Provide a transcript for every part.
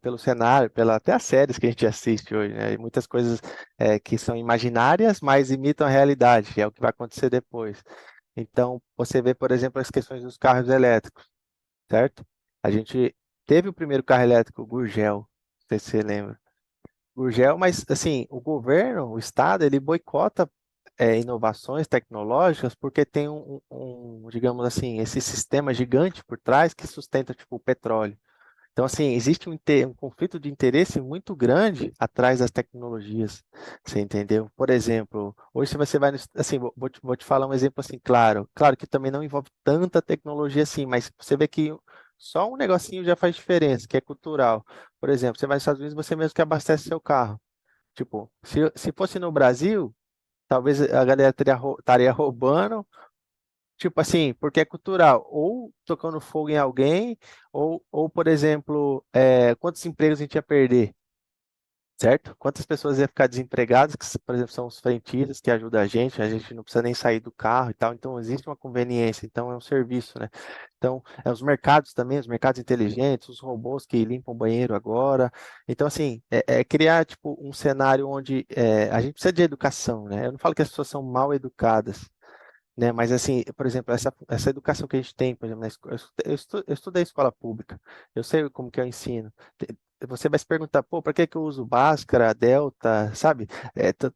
pelo cenário, até as séries que a gente assiste hoje, né? E muitas coisas que são imaginárias, mas imitam a realidade, que é o que vai acontecer depois. Então, você vê, por exemplo, as questões dos carros elétricos, certo? A gente teve o primeiro carro elétrico, o Gurgel, não sei se você lembra. Gurgel, mas assim, o governo, o Estado, ele boicota inovações tecnológicas porque tem digamos assim, esse sistema gigante por trás que sustenta tipo o petróleo. Então, assim, existe um conflito de interesse muito grande atrás das tecnologias, você entendeu? Por exemplo, hoje se você vai, assim, vou te falar um exemplo assim, claro que também não envolve tanta tecnologia assim, mas você vê que só um negocinho já faz diferença, que é cultural. Por exemplo, você vai nos Estados Unidos, você mesmo que abastece seu carro. Tipo, se fosse no Brasil, talvez a galera estaria roubando, tipo assim, porque é cultural, ou tocando fogo em alguém, ou por exemplo, quantos empregos a gente ia perder, certo? Quantas pessoas iam ficar desempregadas, que, por exemplo, são os frentistas que ajudam a gente não precisa nem sair do carro e tal, então existe uma conveniência, então é um serviço, né? Então, os mercados também, os mercados inteligentes, os robôs que limpam o banheiro agora, então assim, é criar tipo um cenário onde a gente precisa de educação, né? Eu não falo que as pessoas são mal educadas, né? Mas assim, por exemplo, essa educação que a gente tem, por exemplo, na escola, eu estudei escola pública, eu sei como que eu ensino. Você vai se perguntar, pô, para que que eu uso Bhaskara, Delta, sabe?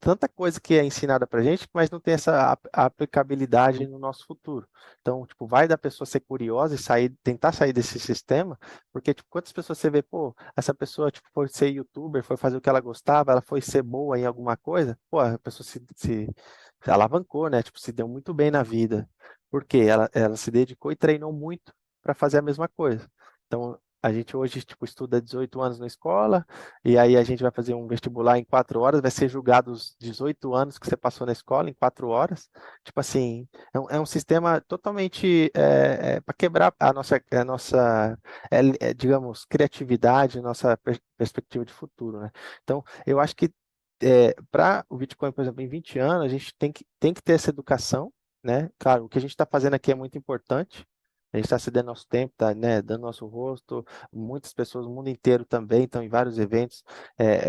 Tanta coisa que é ensinada pra gente, mas não tem essa aplicabilidade no nosso futuro. Então, tipo, vai da pessoa ser curiosa e tentar sair desse sistema, porque, tipo, quantas pessoas você vê, pô, essa pessoa, tipo, foi ser youtuber, foi fazer o que ela gostava, ela foi ser boa em alguma coisa, pô, a pessoa se alavancou, né? Tipo, se deu muito bem na vida. Porque ela se dedicou e treinou muito para fazer a mesma coisa. Então, a gente hoje, tipo, estuda 18 anos na escola, e aí a gente vai fazer um vestibular em 4 horas, vai ser julgado os 18 anos que você passou na escola em 4 horas. Tipo assim, é um sistema totalmente para quebrar a nossa, digamos, criatividade, nossa perspectiva de futuro, né? Então, eu acho que para o Bitcoin, por exemplo, em 20 anos, a gente tem que ter essa educação, né? Claro, o que a gente está fazendo aqui é muito importante. A gente está cedendo nosso tempo, tá, né, dando nosso rosto. Muitas pessoas, o mundo inteiro também estão em vários eventos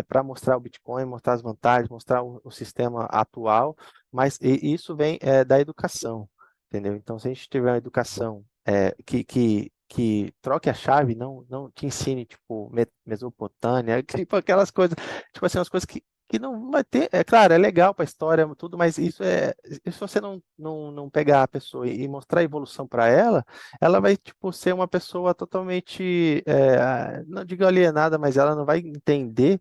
para mostrar o Bitcoin, mostrar as vantagens, mostrar o sistema atual. Mas isso vem da educação, entendeu? Então, se a gente tiver uma educação que troque a chave, não te ensine, tipo, Mesopotâmia, tipo aquelas coisas, tipo assim, umas coisas que não vai ter, é claro, é legal para a história, tudo, mas se você não pegar a pessoa e mostrar a evolução para ela vai, tipo, ser uma pessoa totalmente, não digo alienada, mas ela não vai entender,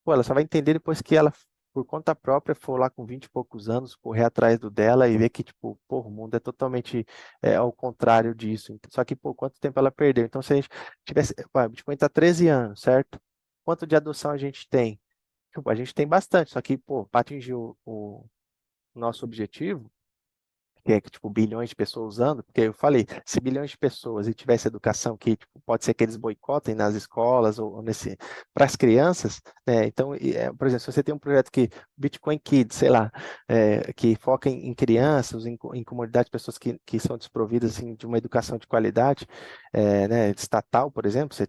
pô, ela só vai entender depois que ela, por conta própria, for lá com 20 e poucos anos, correr atrás do dela e ver que, tipo, pô, o mundo é totalmente ao contrário disso. Só que, pô, quanto tempo ela perdeu? Então, se a gente tivesse, pô, a Bitcoin está 13 anos, certo? Quanto de adoção a gente tem? Tipo, a gente tem bastante, só que, pô, para atingir o nosso objetivo, que é que, tipo, bilhões de pessoas usando, porque eu falei, se bilhões de pessoas e tivesse educação que, tipo, pode ser que eles boicotem nas escolas ou nesse, para as crianças, né? Então, por exemplo, se você tem um projeto que, Bitcoin Kids, sei lá, que foca em crianças, em comunidades, pessoas que são desprovidas, assim, de uma educação de qualidade, né, estatal, por exemplo, você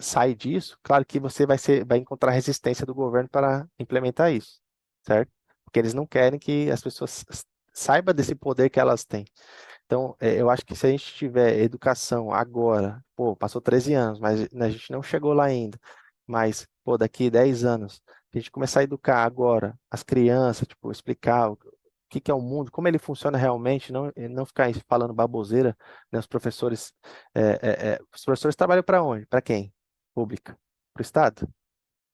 sai disso, claro que você vai encontrar resistência do governo para implementar isso, certo? Porque eles não querem que as pessoas saibam desse poder que elas têm. Então, eu acho que se a gente tiver educação agora, pô, passou 13 anos, mas a gente não chegou lá ainda, mas, pô, daqui 10 anos, a gente começar a educar agora as crianças, tipo, explicar o que é o mundo, como ele funciona realmente, não ficar aí falando baboseira, né? Os professores trabalham para onde? Para quem? Pública. Para o Estado.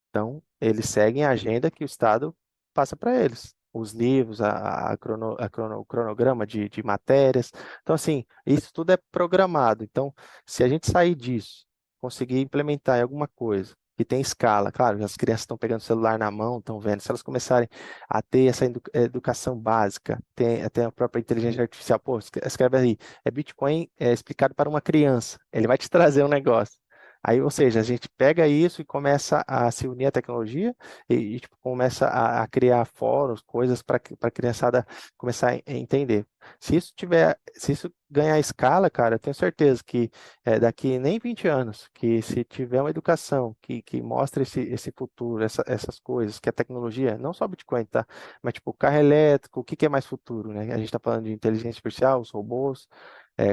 Então, eles seguem a agenda que o Estado passa para eles. Os livros, o cronograma de matérias. Então, assim, isso tudo é programado. Então, se a gente sair disso, conseguir implementar em alguma coisa que tem escala, claro, as crianças estão pegando o celular na mão, estão vendo, se elas começarem a ter essa educação básica, tem até a própria inteligência artificial, pô, escreve aí, Bitcoin explicado para uma criança, ele vai te trazer um negócio. Aí, ou seja, a gente pega isso e começa a se unir à tecnologia tipo, começa a criar fóruns, coisas para a criançada começar a entender. Se isso ganhar escala, cara, eu tenho certeza que daqui nem 20 anos, que se tiver uma educação que mostre esse futuro, essas coisas, que a tecnologia, não só Bitcoin, tá? Mas tipo, carro elétrico, o que que é mais futuro, né? A gente está falando de inteligência artificial, os robôs,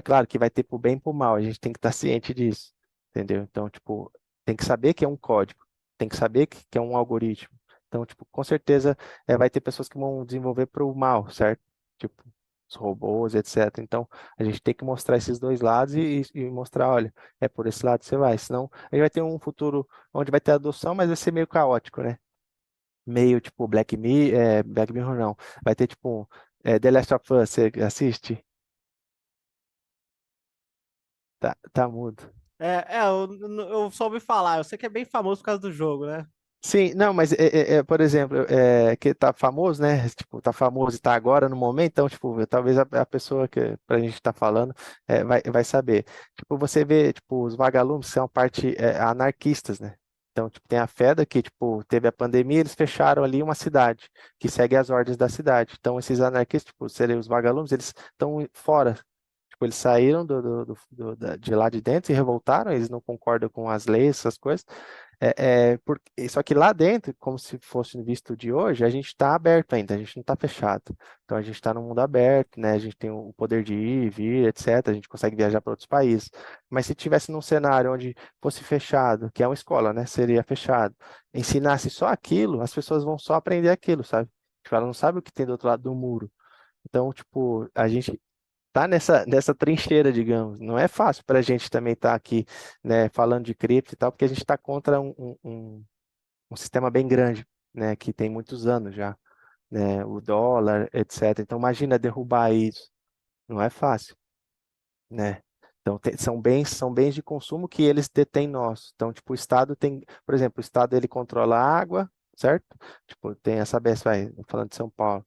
claro que vai ter pro bem e pro mal, a gente tem que estar ciente disso, entendeu? Então, tipo, tem que saber que é um código, tem que saber que é um algoritmo. Então, tipo, com certeza vai ter pessoas que vão desenvolver para o mal, certo? Tipo, os robôs, etc. Então, a gente tem que mostrar esses dois lados e mostrar, olha, é por esse lado que você vai. Senão, a gente vai ter um futuro onde vai ter adoção, mas vai ser meio caótico, né? Meio tipo Black Mirror não. Vai ter tipo The Last of Us, você assiste? Tá mudo. Eu só ouvi falar, eu sei que é bem famoso por causa do jogo, né? Sim, não, mas por exemplo, que tá famoso, né? Tipo, tá famoso e tá agora no momento, então, tipo, talvez a pessoa que pra gente tá falando vai saber. Tipo, você vê, tipo, os vagalumes são parte anarquistas, né? Então, tipo, tem a FEDA que, tipo, teve a pandemia, eles fecharam ali uma cidade que segue as ordens da cidade. Então, esses anarquistas, tipo, seriam os vagalumes, eles estão fora. Tipo, eles saíram de lá de dentro e revoltaram, eles não concordam com as leis, essas coisas. Só que lá dentro, como se fosse visto de hoje, a gente está aberto ainda, a gente não está fechado. Então a gente está no mundo aberto, né? A gente tem o poder de ir, vir, etc. A gente consegue viajar para outros países. Mas se tivesse num cenário onde fosse fechado, que é uma escola, né? Seria fechado, ensinasse só aquilo, as pessoas vão só aprender aquilo, sabe? Tipo, ela não sabe o que tem do outro lado do muro. Então, tipo, a gente tá nessa trincheira, digamos. Não é fácil para a gente também estar aqui, né, falando de cripto e tal, porque a gente está contra um sistema bem grande, né, que tem muitos anos já, né, o dólar, etc. Então, imagina derrubar isso. Não é fácil, né? Então, são bens de consumo que eles detêm nós. Então, tipo, o Estado tem, por exemplo, o Estado ele controla a água, certo? Tipo, tem essa BES, vai, falando de São Paulo.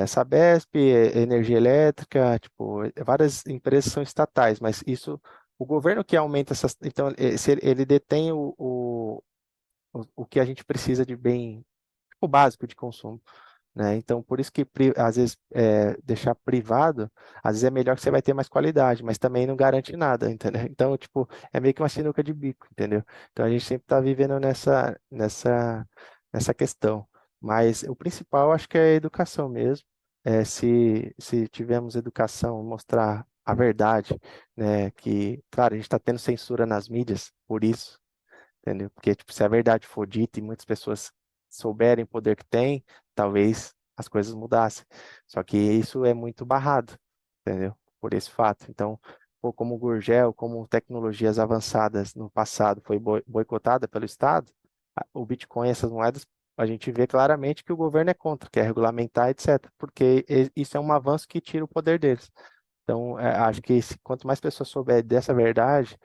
Sabesp, energia elétrica, tipo, várias empresas são estatais, mas isso, o governo que aumenta essas, então, se ele detém o que a gente precisa de bem, tipo, básico de consumo, né? Então, por isso que às vezes deixar privado, às vezes é melhor que você vai ter mais qualidade, mas também não garante nada, entendeu? Então, tipo, é meio que uma sinuca de bico, entendeu? Então, a gente sempre está vivendo nessa questão. Mas o principal, acho que é a educação mesmo. Se tivermos educação, mostrar a verdade, né? Que, claro, a gente está tendo censura nas mídias, por isso, entendeu? Porque, tipo, se a verdade for dita e muitas pessoas souberem o poder que tem, talvez as coisas mudassem. Só que isso é muito barrado, entendeu? Por esse fato. Então, pô, como o Gurgel, como tecnologias avançadas no passado foi boicotada pelo Estado, o Bitcoin, essas moedas, a gente vê claramente que o governo é contra, quer regulamentar, etc., porque isso é um avanço que tira o poder deles. Então, acho que quanto mais pessoas souberem dessa verdade,